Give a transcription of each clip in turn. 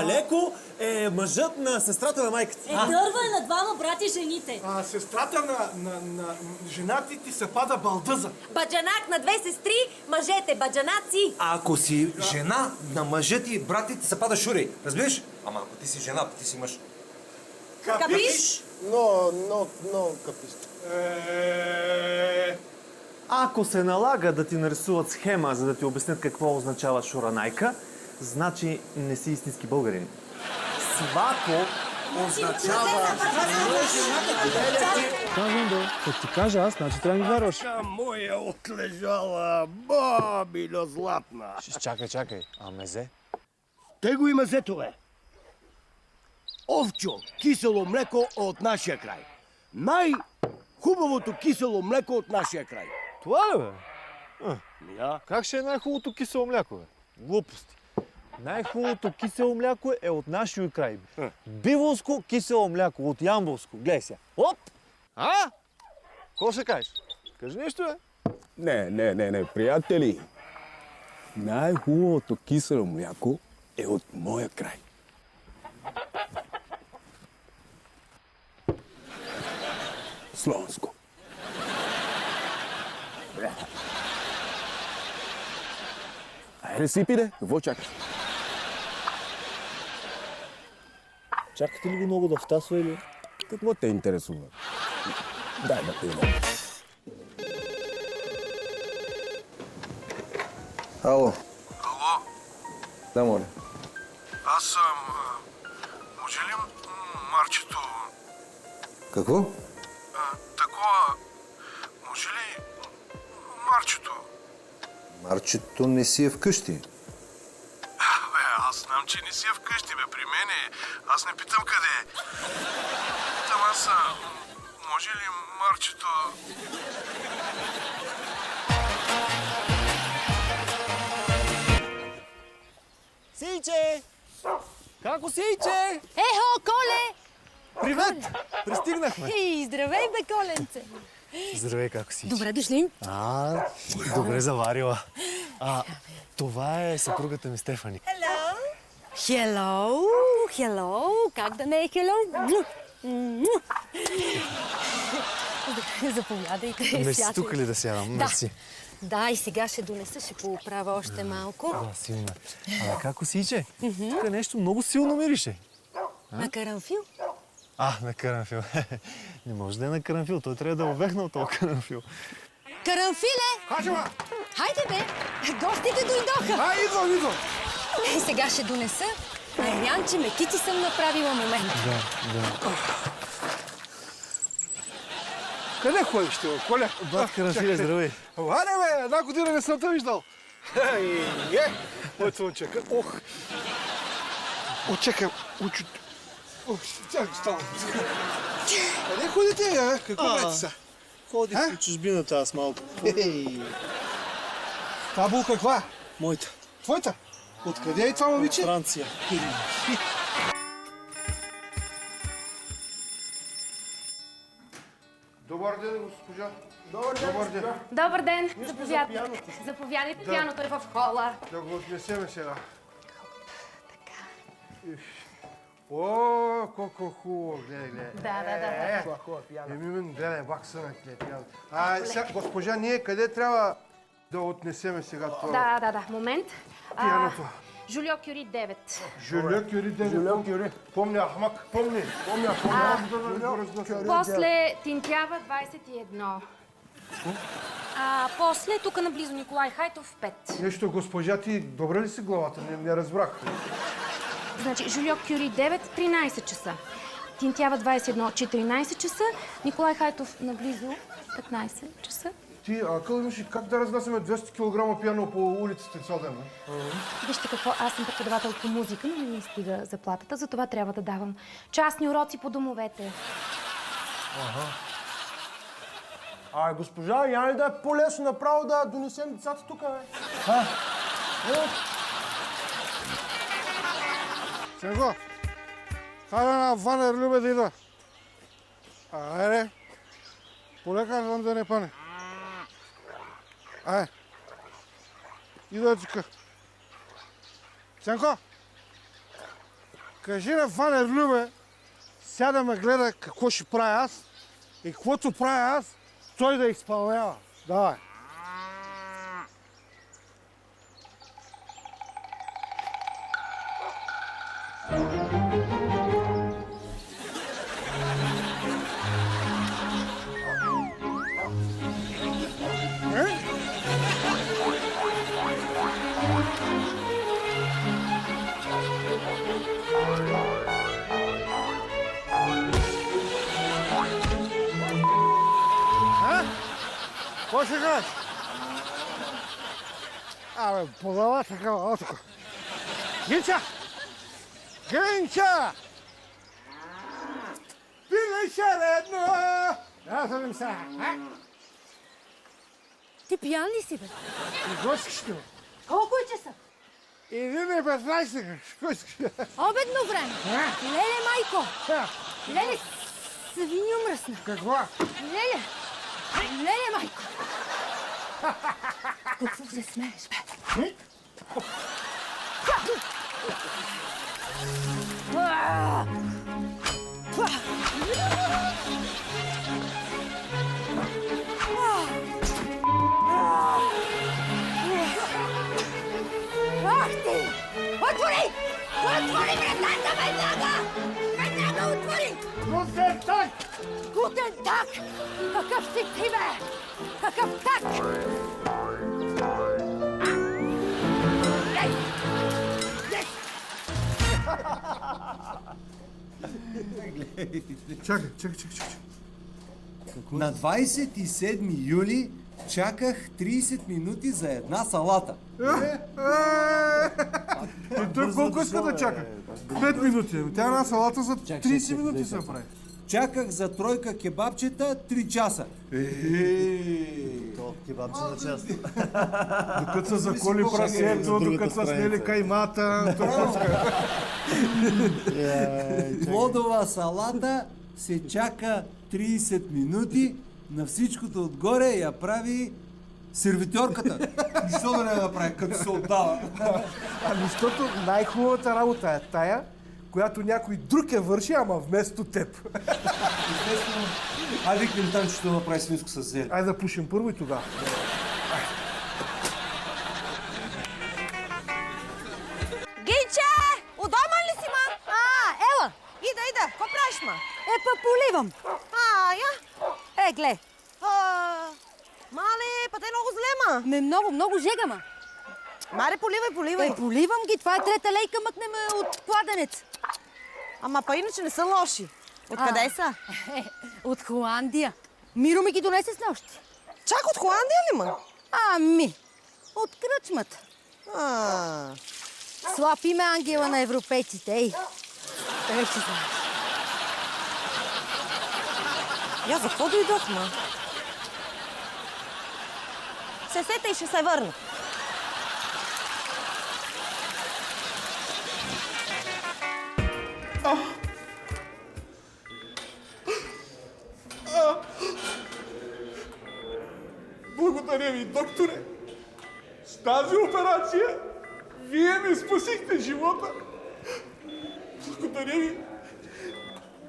Леко е мъжът на сестрата на майката. Дърва е на двама брати жените. Сестрата на жената ти се пада балдъза. Баджанак на две сестри, мъжете баджанаци. Ако си жена на мъжът и братите се пада шурей. Разбираш? Ама ако ти си жена, ти си мъж. Капиш? Но, капист. Ако се налага да ти нарисуват схема, за да ти обяснят какво означава шуранайка, значи не си истински българин. Свако означава... Казвам да ти кажа аз, значи трябва да ми вярваш. Моя отлежала бабиля златна. Чакай, а мезе? Те го и мезето, бе. Овчо, кисело млеко от нашия край. Най-хубавото кисело млеко от нашия край. Това ли, бе? Я? Как ще е най-хубавото кисело мляко, бе? Глупости. Най-хубавото кисело мляко е от нашия край. Биволско кисело мляко от Ямболско. Гледай сега. Оп! Какво ще кажеш? Кажи нещо, бе. Не, приятели. Най-хубавото кисело мляко е от моя край. Слонско. Айде си пиде, какво чакаш? Чакате ли го много да втасва или? Какво те интересува? Дай да пием. Ало. Ало, Да, моля. аз съм... Може ли Марчето... Какво? Такова... Може ли Марчето... Марчето не си е вкъщи. Бе, аз знам, че не си е вкъщи, бе, при мене. Аз не питам къде е. Питам аз, може ли Марчето... Сийче! Како Сийче? Ехо, Коле! Привет! Пристигнахме. Здравей, бе, Коленце! Здравей, како си? Добре дошли. Добре заварила. Това е съпругата ми Стефани. Хело! Как да не е хело? Заповядайте. Ме си тук ли да сядам? Мерси. Да, и сега ще донеса, ще поправя още малко. Силна. Како Сийче? Тук нещо много силно мирише. На карамфил? На карамфил. Не може да е на карамфил. Той трябва да е овехнал този карамфил. Карамфиле! Хаджама! Хайде, бе! Гостите дойдоха! Идвам! И сега ще донеса армянче метици съм направила момент. Да. Къде ходиш ти, Коля? Бат Карамфиле, здравей. Валя, бе, една година не съм те виждал. Моят слънчек. Чакай, чакай, става. Къде ходите, Какво правите са? Ходих по чужбината аз малко. Това булка каква? Моята. Твоята? Откъде е това момиче? Франция. Добър ден, госпожа. Добър ден, заповядайте. Заповядайте, пианото е в хола. Да го отнесеме сега. Така. О, колко хубаво, гледай. Да. Гледай, бак сънък е пиано. Сега, госпожа, ние къде трябва да отнесеме сега това? Да. Момент. Пианото. Жульо Кюри 9. Жульо Кюри. Помня, Ахмак, помни. После Тинтява 21. После тук наблизо Николай Хайтов 5. Нещо, госпожа, ти добре ли си главата? Не разбрах. Значи Жульо Кюри 9, 13 часа. Тинтява 21, 14 часа. Николай Хайтов наблизо 15 часа. Ти, акъл имаш и как да разнасяме 200 кг пиано по улиците цял ден? Вижте какво, аз съм преподавател по музика, но не ми стига заплатата, затова трябва да давам частни уроци по домовете. Госпожа, я ли да е по-лесно направо да донесем децата тук, бе? Сенко, хайде на Ванер, любе да идва. Айде, полека да не пане. Айде, идва тук. Сенко, Кажи на Ваня Любе, сяда ме гледа какво ще правя аз и каквото правя аз, той да изпълнява. Давай. Какво ще кажеш? Абе, подава такава, о така. Гинча! Гинча! Пилеше редно! Аз съм им сега, а? Ти пиян ли си, бе? Какво искаш ти, бе? Колко е часа? 1:15, какво искаш? Обедно време. Леле, майко! А, Леле, свиньо мръсна. какво? Леле! Леле, майко! Какво се смееш, бе? Ах ти! Отвори! Отвори вратата веднага! Веднага отвори! Гутен так! Гутен так! Какъв си ти, бе? Какъв так? Ей! Ей! Чакай. На 27 юли чаках 30 минути за една салата. И той колко иска да чака? 5 минути. Тя една салата за 30 минути се прави. Чаках за тройка кебабчета 3 часа. То кебабче на част. Докато са заколи прасето, докато са снели каймата. Плодова салата се чака 30 минути. На всичкото отгоре я прави сервитьорката. Защо да не я направи, като се отдава? Ами, защото най-хубавата работа е тая, която някой друг я върши, ама вместо теб. Айде викнем там, че ще направи свинско с зеле. Айде да пушим първо и тогава. Гинче! У дома ли си, ма? Ела! Ида, какво правиш, ма? Па поливам. Я? Гле. Мале, па те много зле, ма. Много жега, ма. Маре, поливай. Поливам ги, това е трета лейка, мъкнем от кладенец. Ама па иначе не са лоши. Откъде са? От Холандия. Миро ми ги донесе с нощи. Чак от Холандия ли, ма? Ами, от кръчмата. А, Слаб име ангела на европейците, ей. Вече знаеш. Я за какво дойдох, ма? Се сета и ще се върна. Благодаря ви, докторе. С тази операция вие ми спасихте живота. Благодаря ви.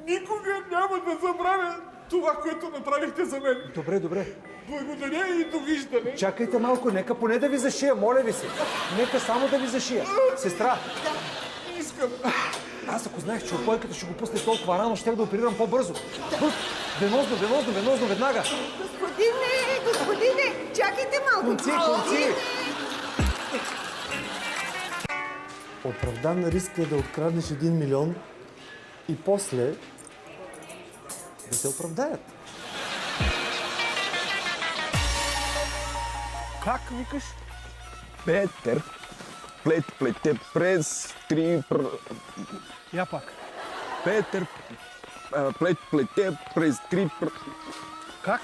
Никога няма да забравя това, което направихте за мен. Добре. Благодаря и довиждане. Чакайте малко, нека поне да ви зашия, моля ви се. Нека само да ви зашия. Сестра, Искам. аз ако знаех, че опойката ще го пусне толкова рано, щях да оперирам по-бързо. Венозно, веднага. Господине, чакайте малко. Конци! Оправдан риск е да откраднеш 1 милион и после да се оправдаят. Как викаш? Петър плете през 3... Я пак. Петър плете през 3... Как?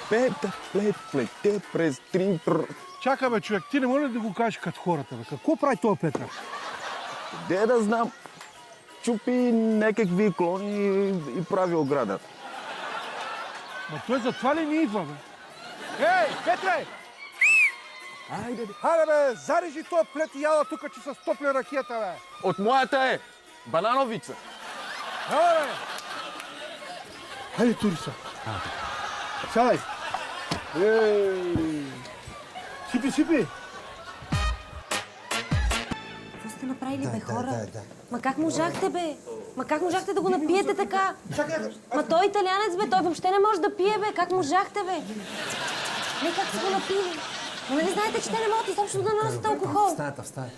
Петър плете през 3... Чакай, бе, човек, ти не може ли да го кажеш като хората, бе? Какво прави този Петър? Де да знам. Чупи някакви клони и прави ограда. Ма той затова ли ни идва, бе? Ей, Петре! Хайде, бе, зарежи този плет и яла тук, че се стопля ракията, бе! От моята е! Банановица. Хайде, туриса. Сядай. Сипи, сипи. Какво сте направили, бе, хора? Ма как можахте, бе? Ма как можахте да го напиете така? Ма той италианец, бе, той въобще не може да пие, бе. Как можахте, бе? Не, как са го напили? Ма нали знаете, че те не могат изобщо да носят алкохол? Встанете, встанете.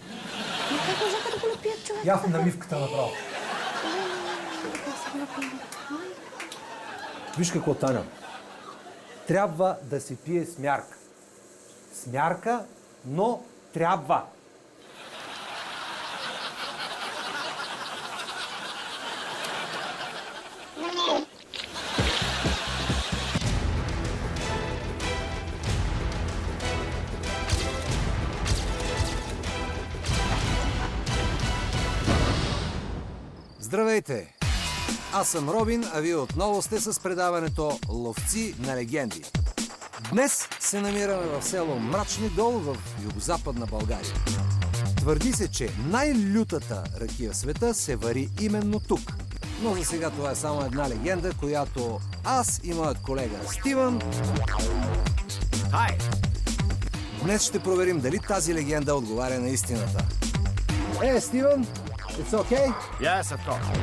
Ма как можаха да го напият, човек? Я в намивката направо. Как са го напили? Виж какво, Таня. Трябва да се пие с мярка. С мярка, но трябва. Здравейте! Аз съм Робин, а вие отново сте с предаването Ловци на легенди. Днес се намираме в село Мрачни дол в югозападна България. Твърди се, че най-лютата ракия в света се вари именно тук. Но за сега това е само една легенда, която аз и моят колега Стивън днес ще проверим дали тази легенда отговаря на истината. Стивън, it's okay? Yes, of course.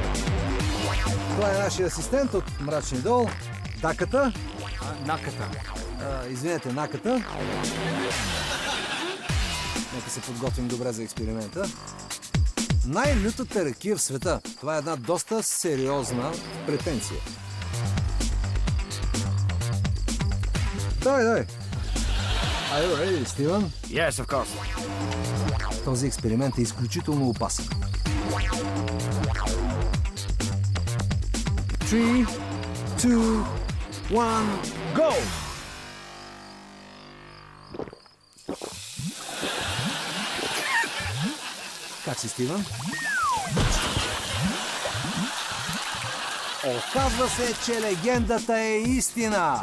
Това е нашия асистент от Мрачни дол. Даката. Наката. Извинете, наката. Нека се подготвим добре за експеримента. Най-лютата ракия в света. Това е една доста сериозна претенция. Дай. Are you ready, Стивън? Yes, of course. Този експеримент е изключително опасен. 3, 2, 1, go! Как си, Стивън? Оказва се, че легендата е истина!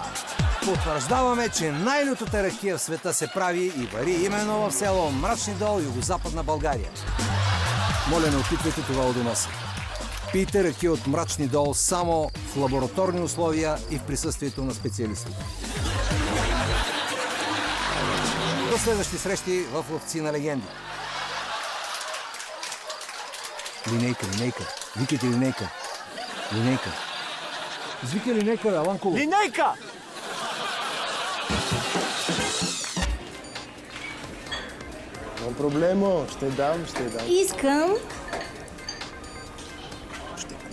Потвърждаваме, че най-лютата ракия в света се прави и вари именно в село Мрачни дол, югозападна България. Моля, не опитвайте това у дома си. Пийте ракия от Мрачни дол само в лабораторни условия и в присъствието на специалистите. До следващи срещи в Ловци на легенди. Линейка. Викайте линейка. Извикай линейка, Аланко. Линейка! Няма проблема, ще дам. Искам.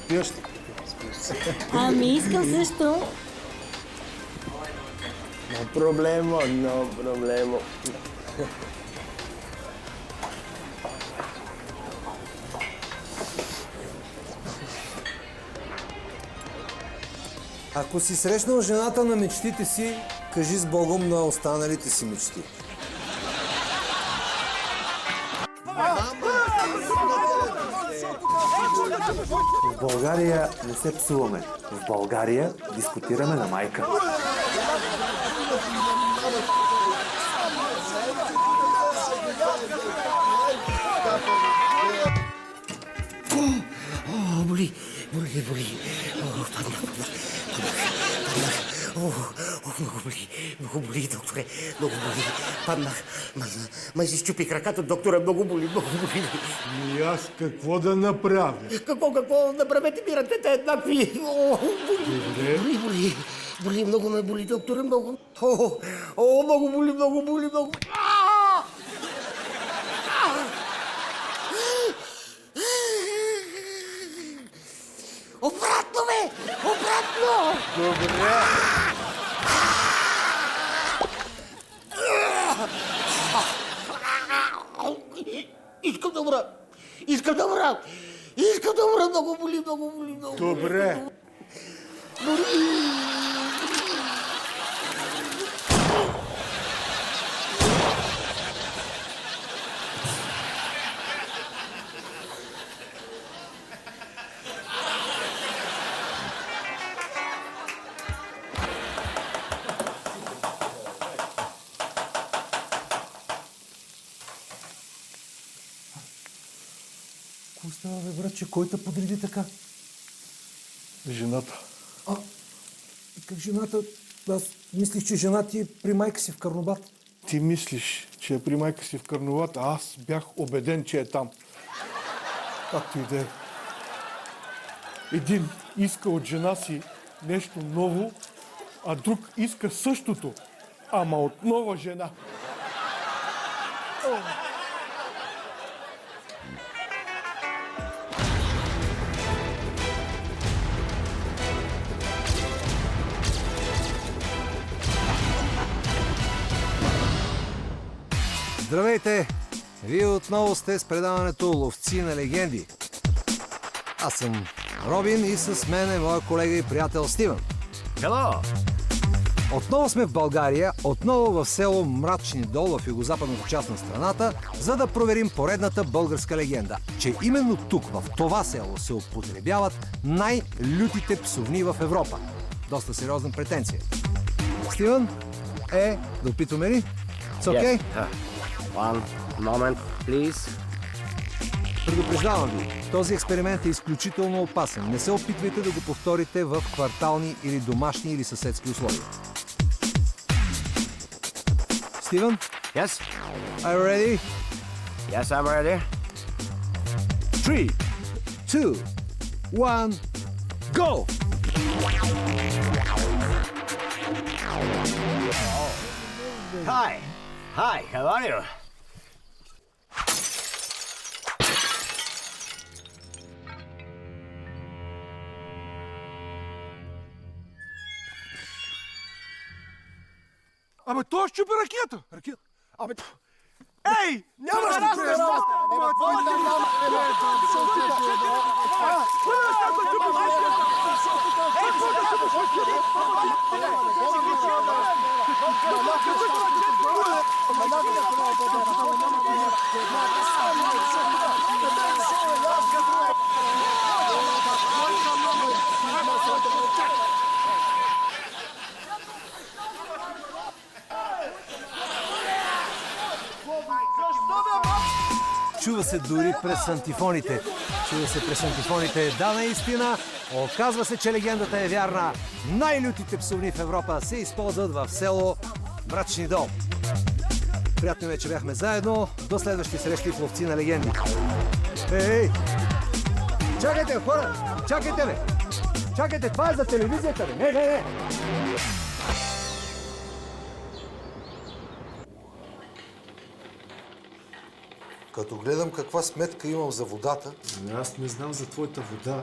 Ще купя. Ами искам също. No problema. Ако си срещнал жената на мечтите си, кажи с Богом на останалите си мечти. В България не се псуваме. В България дискутираме на майка. Боли. Паднах. Много боли, докторе. Много боли. Паднах. Май си щупих краката, докторе. Много боли. И аз какво да направя? Какво? Направете ми ръцете еднакви. Боли, много ме боли, докторе, много. Много боли. Обратно, бе! Обратно! Добре. Искам да умра! Много боли. Добре. Какво става, бе, братче? Кой те подреди така? Жената. Как жената? Аз мислих, че жена ти е при майка си в Карнобат. Ти мислиш, че е при майка си в Карнобат, а аз бях убеден, че е там. Както и да е. Един иска от жена си нещо ново, а друг иска същото, ама от нова жена. Здравейте! Вие отново сте с предаването Ловци на легенди. Аз съм Робин и с мен е моя колега и приятел Стивън. Hello! Отново сме в България, отново в село Мрачни дол в югозападната част на страната, за да проверим поредната българска легенда, че именно тук, в това село, се употребяват най-лютите псовни в Европа. Доста сериозна претенция. Стивън, да опитваме ли? It's okay? Yes. One moment, please. Предупреждавам ви, този експеримент е изключително опасен. Не се опитвайте да го повторите в квартални или домашни или съседски условия. Стивън? Yes? Are you ready? Yes, I'm ready. 3, 2, 1, go! Hi. Hi, how are you? Абе, той щупи ракията! Ракията? Абе, ей! Нямаш да чуеш! Чува се дори през антифоните. Чува се през антифоните. Да, наистина, оказва се, че легендата е вярна. Най-лютите псовни в Европа се използват в село Мрачни дол. Приятно ми е, че бяхме заедно. До следващи срещи в Ловци на легенди. Ей! Чакайте, хора! Чакайте, бе! Чакайте, това е за телевизията, бе! Не! Като гледам каква сметка имам за водата... Аз не знам за твоята вода,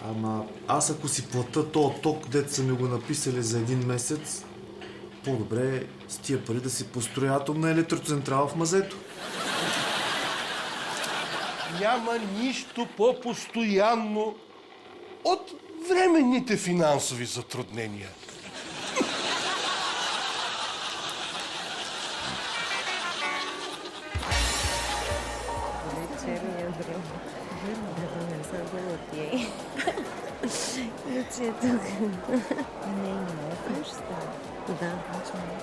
ама аз ако си плата този ток, дето са ми го написали за един месец, по-добре с тия пари да си построя атомна електроцентрала в мазето. Няма нищо по-постоянно от временните финансови затруднения.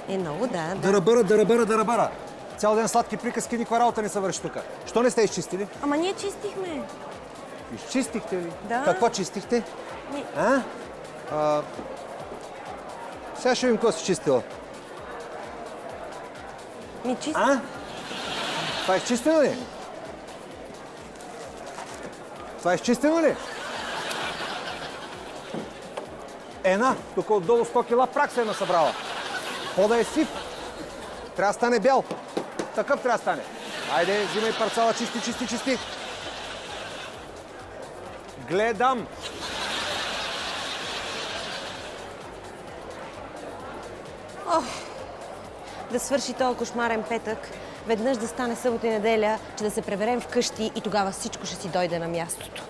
Много, да. Дарабара. Цял ден сладки приказки, никаква работа не се върши тук. Що не сте изчистили? Ама ние чистихме. Изчистихте ли? Да. Какво чистихте? Ми... Сега ще видим какво си чистила. Това е изчистено ли? Това е изчистено ли? Тук отдолу 100 кила прак се е насъбрала. Пода е сив. Трябва да стане бял. Такъв трябва да стане. Айде, взимай парцала, чисти. Гледам. Да свърши този кошмарен петък, веднъж да стане събота и неделя, че да се преберем вкъщи и тогава всичко ще си дойде на мястото.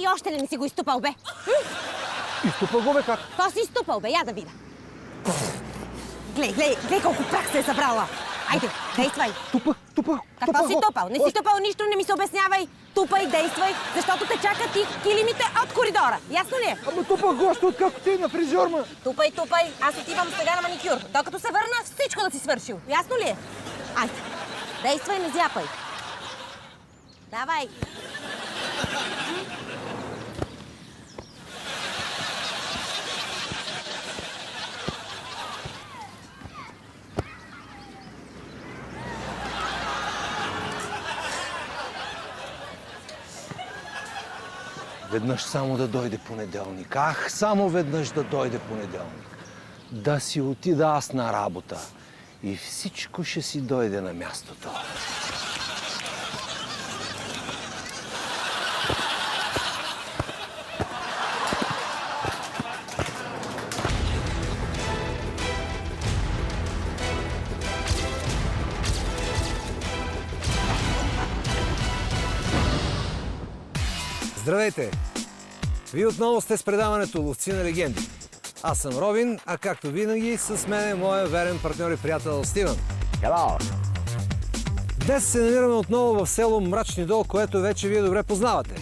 Ти още ли не си го изтупал, бе? Изтупал го, бе, как? То си изтупал, бе, я да видя. Глей колко прах се е събрала. Айде, действай. Тупах. Какво си тупал? Не си тупал нищо, не ми се обяснявай. Тупай, действай, защото те чакат и килимите от коридора. Ясно ли е? Ама тупах го още откакто ти на фризьор, ма. Тупай. Аз отивам сега на маникюр. Докато се върна, всичко да си свършил. Ясно ли е? Айде, действай, не зяпай. Давай. Веднъж само да дойде понеделник. Ах, само веднъж да дойде понеделник. Да си отида аз на работа. И всичко ще си дойде на мястото. Здравейте! Вие отново сте с предаването Ловци на легенди. Аз съм Робин, а както винаги с мен е моя верен партньор и приятел Стивън. Hello! Днес се намираме отново в село Мрачни дол, което вече вие добре познавате.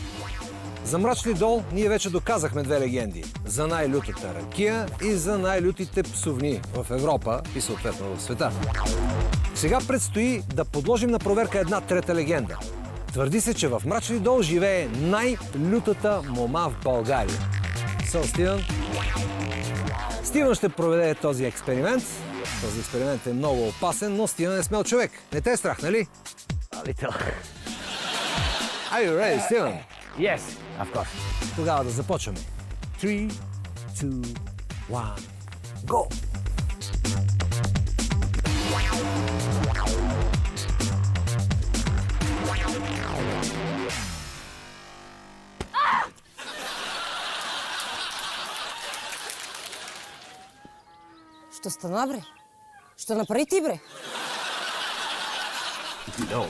За Мрачни дол ние вече доказахме две легенди. За най-лютата ракия и за най-лютите псовни в Европа и съответно в света. Сега предстои да подложим на проверка една трета легенда. Твърди се, че в Мрачни дол живее най-лютата мома в България. Стивън? Стивън ще проведе този експеримент. Този експеримент е много опасен, но Стивън е смел човек. Не те е страх, нали? Are you ready, Стивън? Yes, of course. Тогава да започваме. 3, 2, 1, go! Що стана, бре? Що направи ти, бре? No.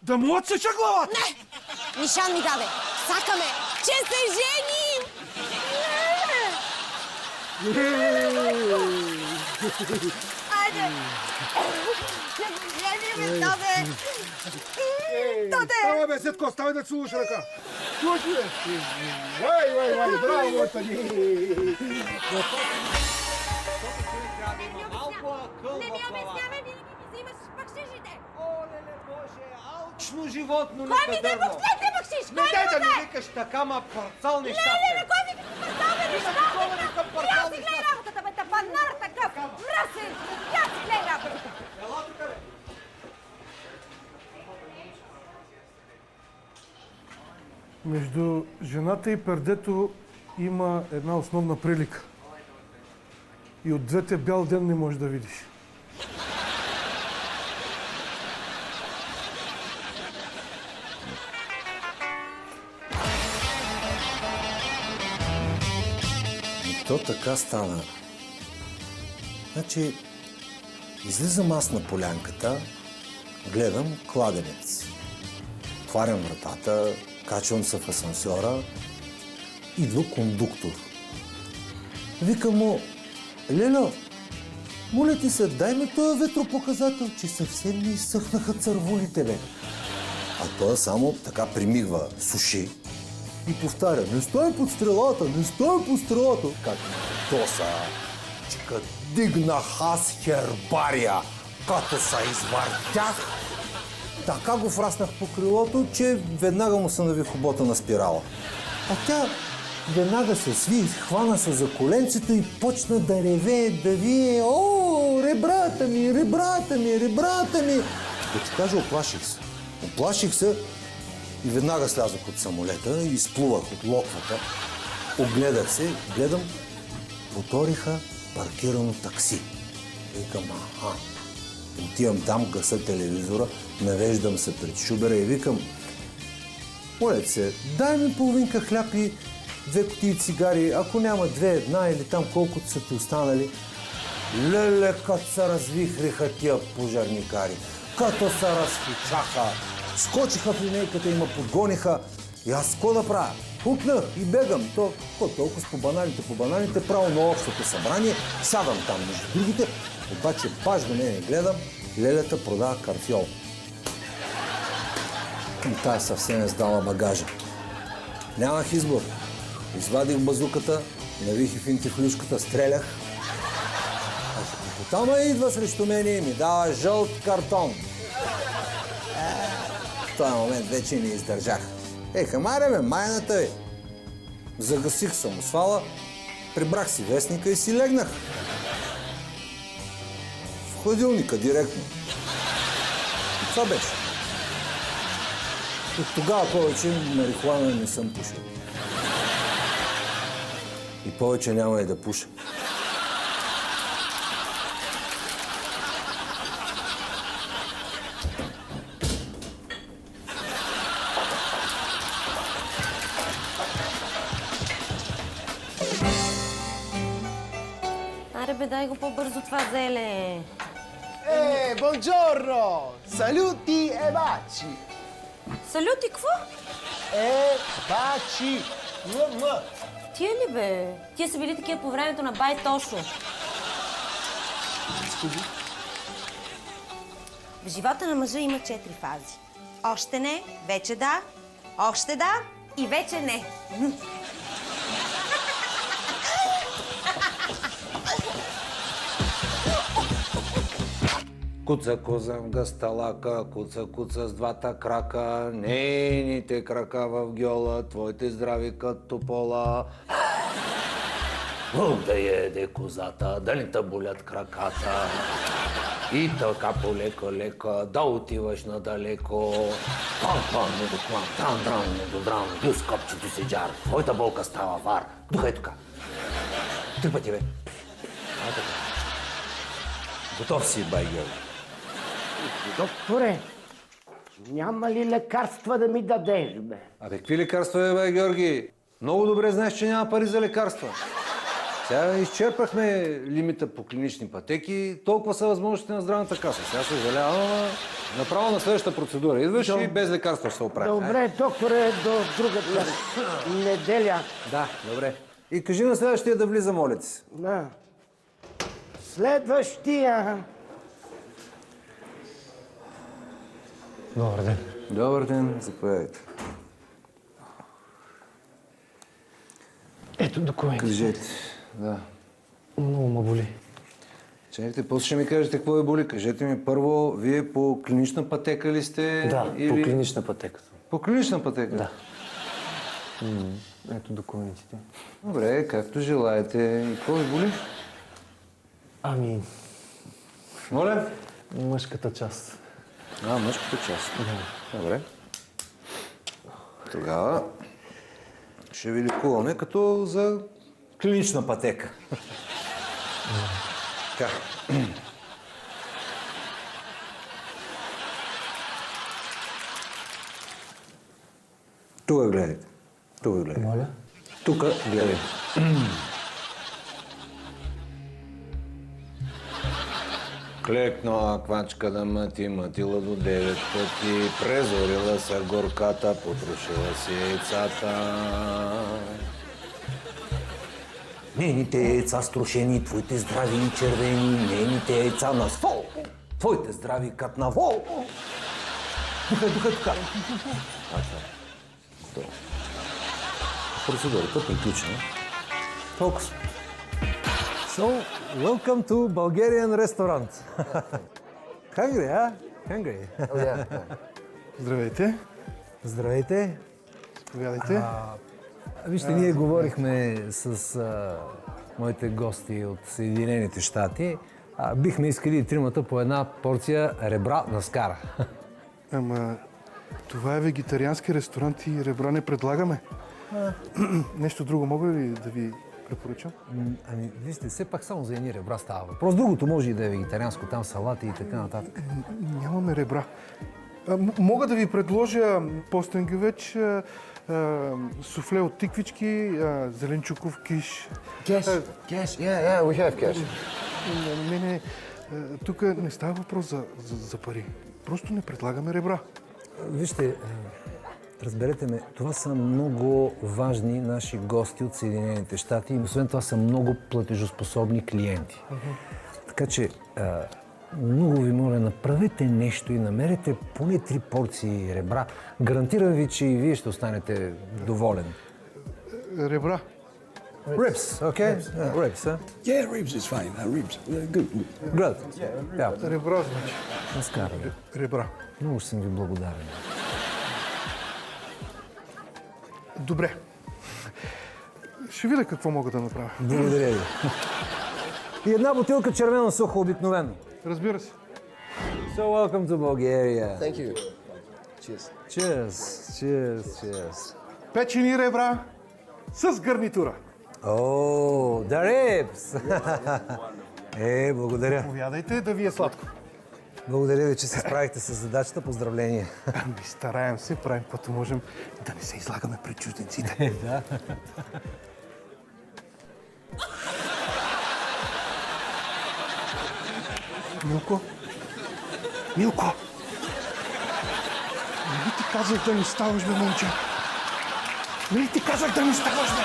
Да му отсеча главата! Не! Нишан ми даде. Сакаме, че се женим! Айде! Женим, даде! Даде! Става, бе, Сетко, ставай да целуваш ръка. Слушай, бе! Вай, браво, Тани! Не ми обяснявай, винаги ми взимаш бакшишите! Оле, Боже, алчно животно Кой ми дай буксите бакшиш? Кой ми да дай? ми викаш така, ма парцал нещастен. Леле, кой ми парцал, бе, нещастен? Я си гледай работата, бе, тапанар такъв! Мръсен! Я си гледай работата! Между жената и пердето има една основна прилика. И от двете бял ден не можеш да видиш. И то така стана. Значи, излизам аз на полянката, гледам кладенец. Отварям вратата, качвам се в асансьора, идва кондуктор. Викам му: Лело, моля ти се, дай ми този ветропоказател, че съвсем не изсъхнаха цървулите, бе. А той само така примигва с уши и повтаря: не стой под стрелата, не стой под стрелата. Как тоса, че като дигнах аз хербария, като се извъртях, така го враснах по крилото, че веднага му се нави хобота на спирала. А тя веднага се сви, хвана се за коленцето и почна да реве, да вие: о, ребрата ми, ребрата ми, ребрата ми. Да ти кажа, оплаших се. Оплаших се и веднага слязох от самолета и изплувах от локвата. Огледах се, гледам, проториха паркирано такси. Викам: аха. Отивам там, гаса телевизора, навеждам се пред шубера и викам: Моля се, дай ми половинка хляб и 2 кутии цигари, ако няма 2, 1 или там колкото са ти останали. Леле, като се развихриха тия пожарникари, като се разфичаха, скочиха в линейката и ме подгониха. И аз какво да правя? Хукнах и бегам. Толкова с по бананите, право на общото събрание, сядам там между другите, обаче баш до мене гледам, лелята продава карфьол. И тая съвсем е сдала багажа. Нямах избор. Извадих базуката, навих и финтифлюшката, стрелях. А хипотама идва срещу мене и ми дава жълт картон. В този момент вече не издържах. Хамаре ме, майната ви. Загасих самосвала, прибрах си вестника и си легнах. В хладилника директно. И това беше. От тогава повече марихуана не съм пушил. И повече няма и да пуша. Аре бе, дай го по-бързо това зеле. Buongiorno! Saluti e baci! Салюти, какво? Baci! Тия ли бе? Тия са били такива по времето на бай Тошо. В живота на мъжа има 4 фази. Още не, вече да, още да и вече не. Куца в гасталака, куца с двата крака, нейните крака в гьола, твоите здрави като пола. Да еде козата, да не те болят краката. И така полека, да отиваш надалеко. Пам, недоклан, дран, недодран, плюс копчето си джар. Твоята болка става вар. Духай тука. 3 пъти, бе. Готов си, бай Георги. Докторе, няма ли лекарства да ми дадеш, бе? Абе, какви лекарства, бе, Георги? Много добре знаеш, че няма пари за лекарства. Сега изчерпахме лимита по клинични пътеки, толкова са възможностите на здравната каса. Сега съжалявам, ама направо на следващата процедура. Идваш и без лекарства ще се оправи. Добре, докторе, до другата неделя. Да, добре. И кажи на следващия да влиза, моля ти се. Да. Следващия. Добър ден. Добър ден, заповядайте. Ето документи. Кажете, да. Много ме боли. Чакайте, после ще ми кажете какво ви боли. Кажете ми първо, вие по клинична пътека ли сте? Да, или... по клинична пътека. По клинична пътека? Да. Ето документите. Добре, както желаете. И какво ви боли? Ами... Моля? Мъжката част. Мъжката част. Да. Добре. Тогава ще ви лекуваме като за клинична пътека. Така. Тук гледайте. Тук гледайте. Моля? Тук гледайте. Клекнала квачка да мътила до 9 пъти, презорила са горката, потрошила си яйцата. Нейните яйца струшени, твоите здрави и червени, нейните яйца на ствол, твоите здрави кат на вол. Духай, тука. Процедурата приключена. Толкова. So, welcome to Bulgarian restaurant. Hungry, huh? Hungry. Здравейте. Здравейте. Заповядайте. Вижте, ние говорихме с моите гости от Съединените щати. Бихме искали и тримата по една порция ребра на скара. Ама, това е вегетариански ресторант и ребра не предлагаме. Нещо друго мога ли да ви препоръчам? Ами, вижте, все пак само за едни ребра става въпрос. Другото може и да е вегетарианско, там салати и така нататък. Нямаме ребра. Мога да ви предложа постенгювеч, суфле от тиквички, зеленчуков киш. Cash, yeah, we have cash. Не, тук не става въпрос за пари. Просто не предлагаме ребра. Вижте, разберете ме, това са много важни наши гости от Съединените щати и освен това са много платежоспособни клиенти. Така че, много ви моля, направете нещо и намерете поне 3 порции ребра. Гарантирам ви, че и вие ще останете доволен. Ребра. Ribs, okay? Ribs, huh? Yeah, ribs is fine. Ribs, good. Good. Yeah. Ребра, значи. Наскара. Ребра. Много съм ви благодарен. Добре. Ще видя какво мога да направя. Благодаря ви. И една бутилка червено сухо обикновено. Разбира се. So welcome to Bulgaria. Thank you. Cheers. Cheers, cheers, cheers. Печени ребра с гарнитура. О, the ribs! Благодаря. Повядайте да ви е сладко. Благодаря ви, че се справихте с задачата. Поздравления. Стараем се, правим каквото можем да не се излагаме пред чужденците. Да. Милко? Милко! Нали ти казах да не ставаш, бе, момче? Нали ти казах да не ставаш, бе?